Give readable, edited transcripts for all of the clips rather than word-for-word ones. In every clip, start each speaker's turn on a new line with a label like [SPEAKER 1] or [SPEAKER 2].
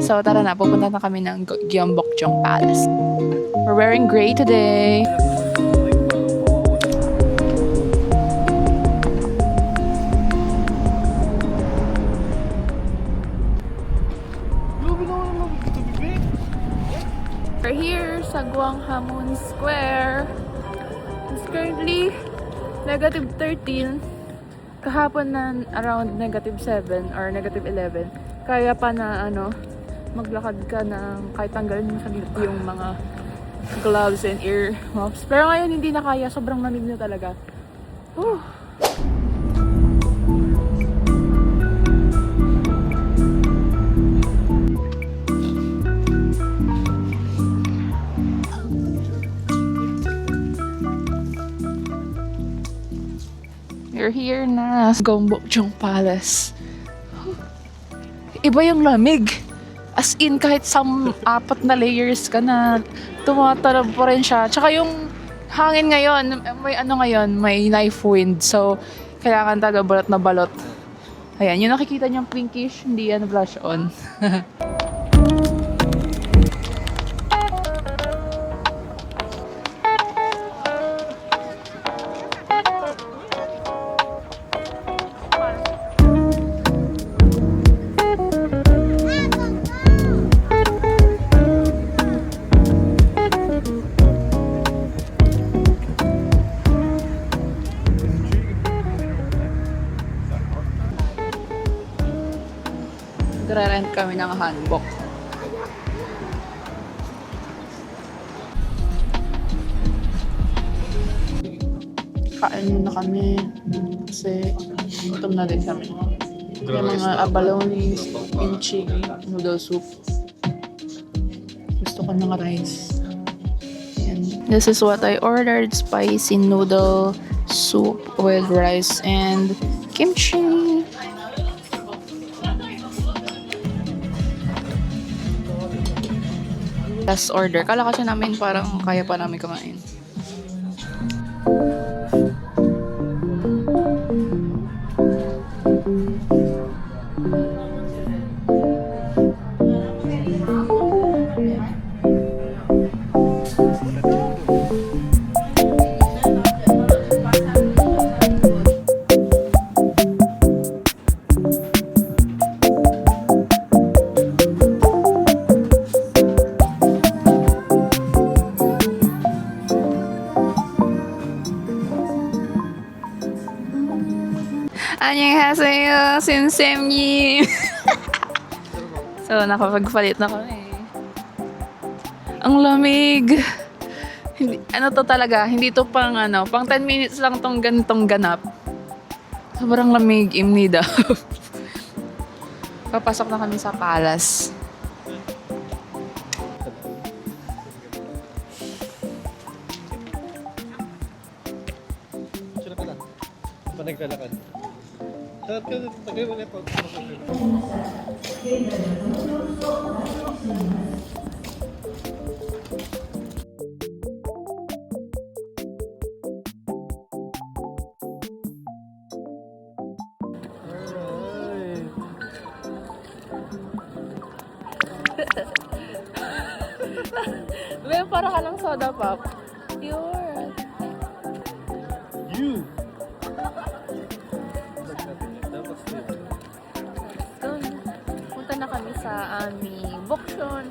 [SPEAKER 1] So tara na, pupunta na kami ng Gyeongbokgung Palace. We're wearing gray today. We're here sa Gwanghwamun Square. It's currently -13. Kahapon na around -7 or -11. Kaya pa na maglakad ka ng kahit tanggalin mo saglit yung mga gloves and ear muffs. Pero ngayon hindi na kaya, sobrang lamig na talaga. Whew. We're here na sa Gyeongbokgung Palace. Iba yung lamig. As in, kahit 4 na layers ka na, tumatalab pa rin siya. Tsaka yung hangin ngayon, may knife wind. So, kailangan talaga balot na balot. Ayan, yung nakikita niyong pinkish, hindi yan blush on. Nagre-rent kami ng hanbok. Kain muna kami kasi gutom na din kami. Yung mga abalone, kimchi, noodle soup. Gusto ko ng rice. Ayan. This is what I ordered. Spicy noodle soup with rice and kimchi. Last order. Kala kasi namin parang kaya pa namin kumain. Annyeonghaseyo, Sinsem님. So, nakapagpalit na kami. Ang lamig. Hindi, to talaga, hindi to pang 10 minutes lang tong ganitong ganap. Sobrang lamig, imnida. Papasok na kami sa palace.
[SPEAKER 2] Naglalakad. Tagay mo na po.
[SPEAKER 1] May para ka ng soda pop. Pure.
[SPEAKER 2] You!
[SPEAKER 1] Punta na kami sa aming Bokshon.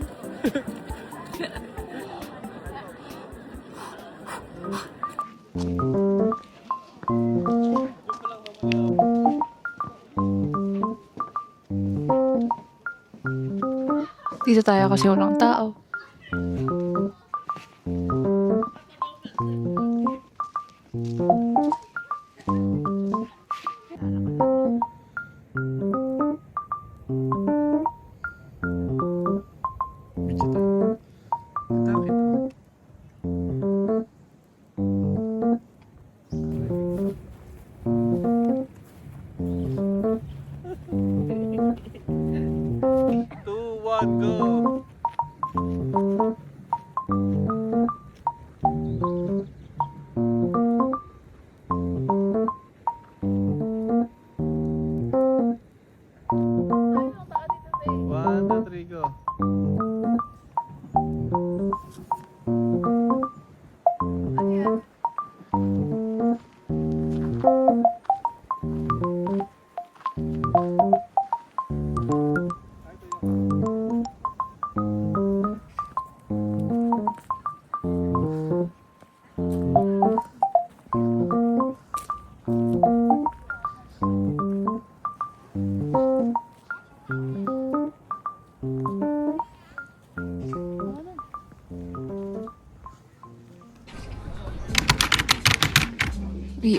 [SPEAKER 1] Dito tayo kasi walang tao.
[SPEAKER 2] Go!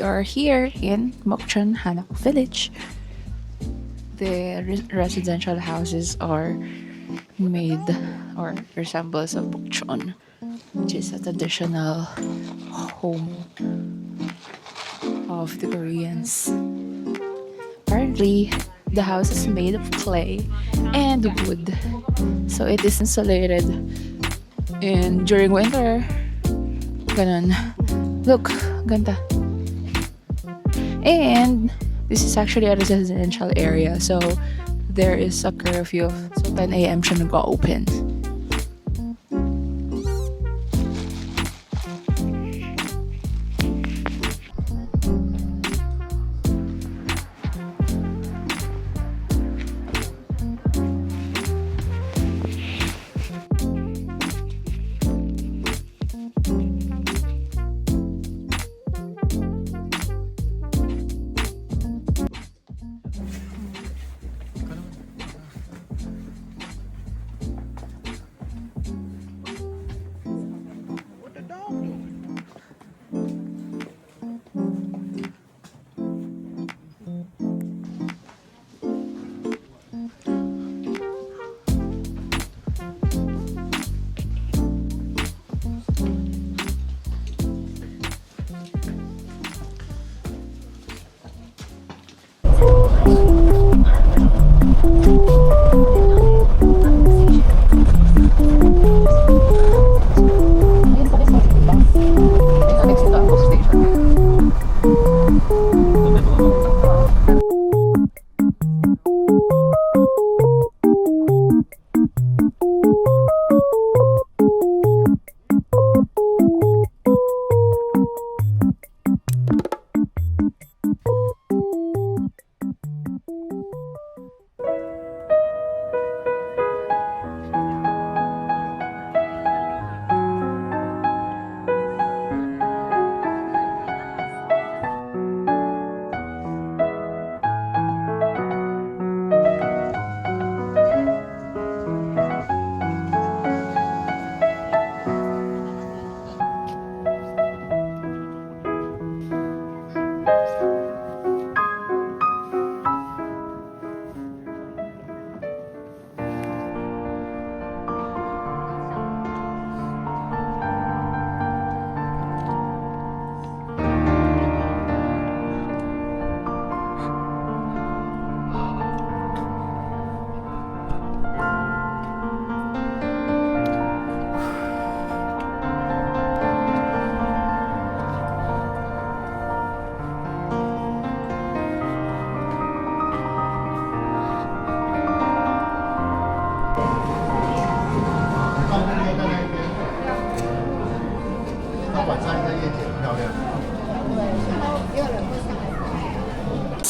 [SPEAKER 1] are here in Mokchon Hanok Village. The residential houses are made or resembles of Mokchon, which is a traditional home of the Koreans. Apparently, the house is made of clay and wood, so it is insulated. And during winter, ganon. Look, ganda. And this is actually a residential area, so there is a curfew. So 10 a.m. siya nag-open.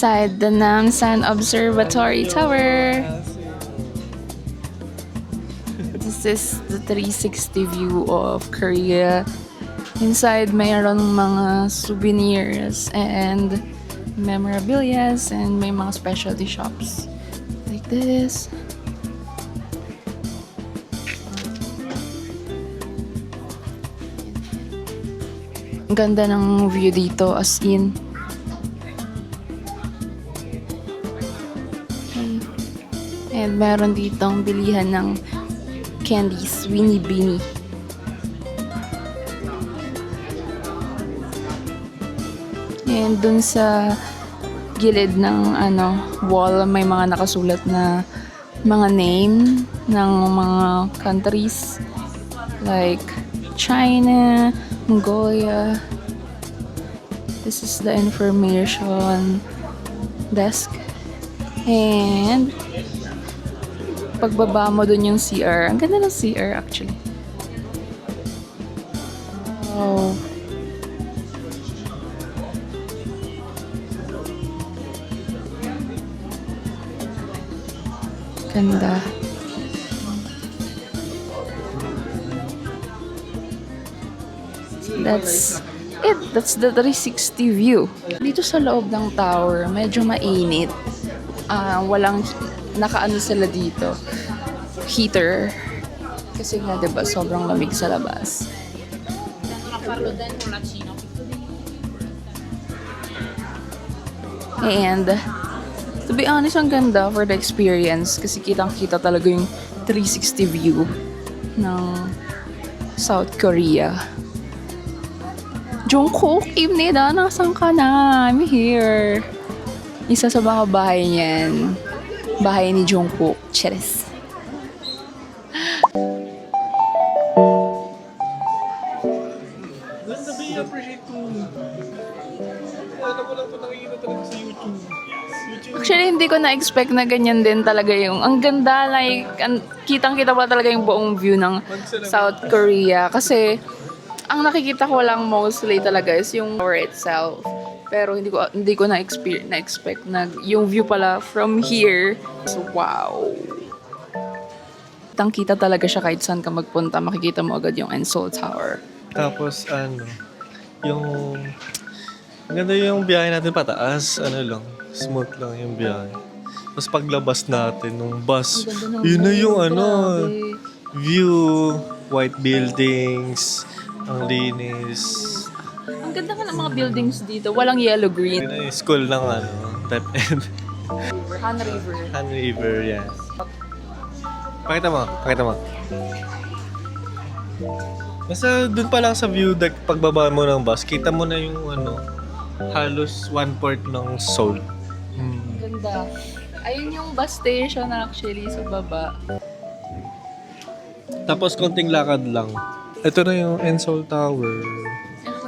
[SPEAKER 1] Inside the Namsan Observatory Tower. This is the 360 view of Korea. Inside, mayroon mga souvenirs and memorabilia and may mga specialty shops like this. Ang ganda ng view dito, as in. And meron ditong bilihan ng candies, Winnie Beanie. And dun sa gilid ng wall, may mga nakasulat na mga name ng mga countries like China, Mongolia. This is the information desk. And pagbaba mo dun yung CR. Ang ganda ng CR actually. Wow. Ganda. That's it. That's the 360 view. Dito sa loob ng tower, medyo mainit. Walang nakaano sila dito. Heater. Kasi nga, diba, sobrang lamig sa labas. And to be honest, ang ganda for the experience kasi kitang-kita talaga yung 360 view ng South Korea. Jungkook, Imnida, nasan ka na? I'm here. Isa sa mga bahay niyan. Bahay ni Jungkook. Cheers.
[SPEAKER 2] Ganda ba i-appreciate ko? Ano mo lang ito nakikita talaga sa YouTube.
[SPEAKER 1] Actually, hindi ko na-expect na ganyan din talaga yung... Ang ganda, like, kitang-kita pa talaga yung buong view ng South Korea. Kasi, ang nakikita ko lang mostly talaga is yung tower itself. Pero hindi ko na-expect na yung view pala from here. So, wow. Kitang-kita talaga siya kahit saan ka magpunta. Makikita mo agad yung Seoul Tower.
[SPEAKER 2] Tapos yung... Maganda yung biyahe natin pataas. Smooth lang yung biyahe. Tapos paglabas natin ng bus, yun na yung view, white buildings, ang linis.
[SPEAKER 1] Ang ganda nga ng mga buildings dito. Walang yellow-green.
[SPEAKER 2] Yun na yung school ng Type N.
[SPEAKER 1] Han River.
[SPEAKER 2] Han River, yes. Pakita mo. Basta dun pa lang sa view deck, pagbaba mo ng bus, kita mo na yung halos 1/4 ng Seoul.
[SPEAKER 1] Ganda. Ayun yung bus station actually sa baba.
[SPEAKER 2] Tapos konting lakad lang. Ito na yung Seoul Tower.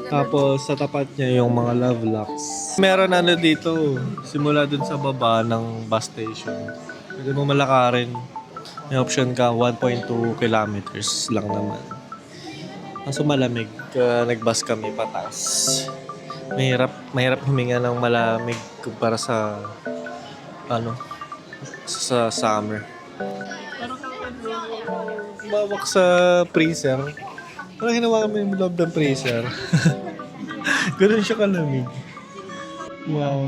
[SPEAKER 2] Tapos sa tapat niya yung mga love locks. Meron dito, simula dun sa baba ng bus station. Pwede mo malakarin. May option ka, 1.2 kilometers lang naman. Kaso malamig, nag-bus kami pataas. Mahirap huminga ng malamig kumpara sa sa summer. Parang bawak sa freezer. Parang hinawakan mo yung loob ng freezer. Ganun siya kalamig. Wow.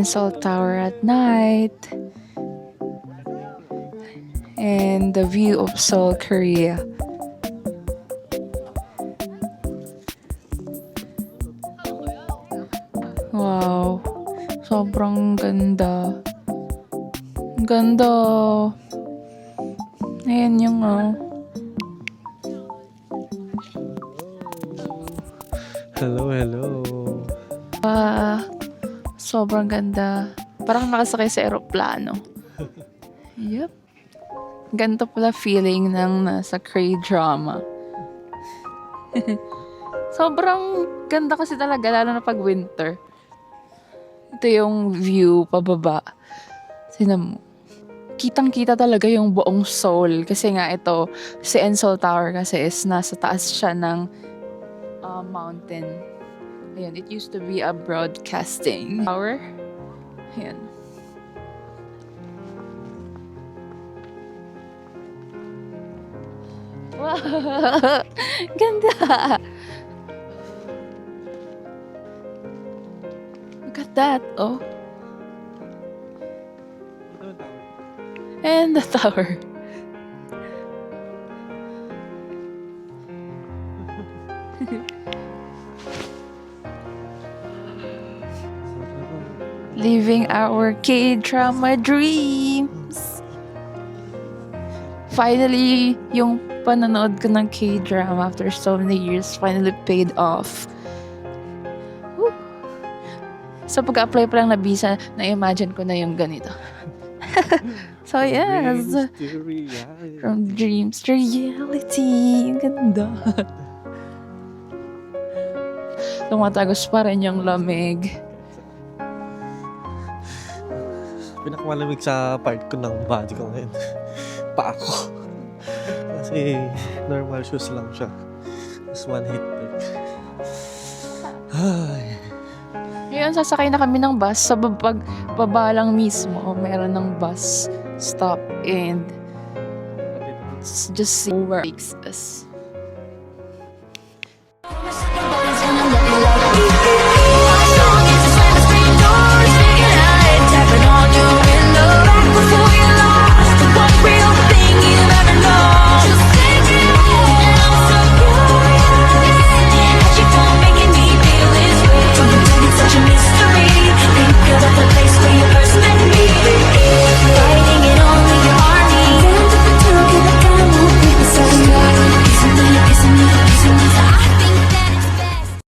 [SPEAKER 1] Seoul Tower at night. And the view of Seoul, Korea. Wow. Sobrang ganda. Ang ganda. Ayan yung
[SPEAKER 2] Hello.
[SPEAKER 1] sobrang ganda. Parang nakasakay sa eroplano. Yep. Ganito pala feeling ng nasa K-drama. Sobrang ganda kasi talaga, lalo na pag winter. Ito yung view pababa. Tingnan mo. Kitang-kita talaga yung buong Seoul. Kasi nga ito, si Seoul Tower kasi is nasa taas siya ng mountain. Ayan, it used to be a broadcasting tower. Ayan. Wow! Ganda! Look at that, oh. And the tower. Living our K-drama dreams. Finally, yung panonood ko ng K-drama after so many years finally paid off. Woo. So pag-apply pa lang na visa, na-imagine ko na yung ganito. So yes, from dreams to reality. Ang ganda. Tumatagos pa rin yung lamig.
[SPEAKER 2] Pinakamalamig sa part ko ng body ko ngayon. Pa ako. Kasi normal shoes lang siya. Just one hit pick.
[SPEAKER 1] Ngayon, sasakay na kami ng bus. Sa baba lang mismo, meron ng bus stop and just see where it takes us.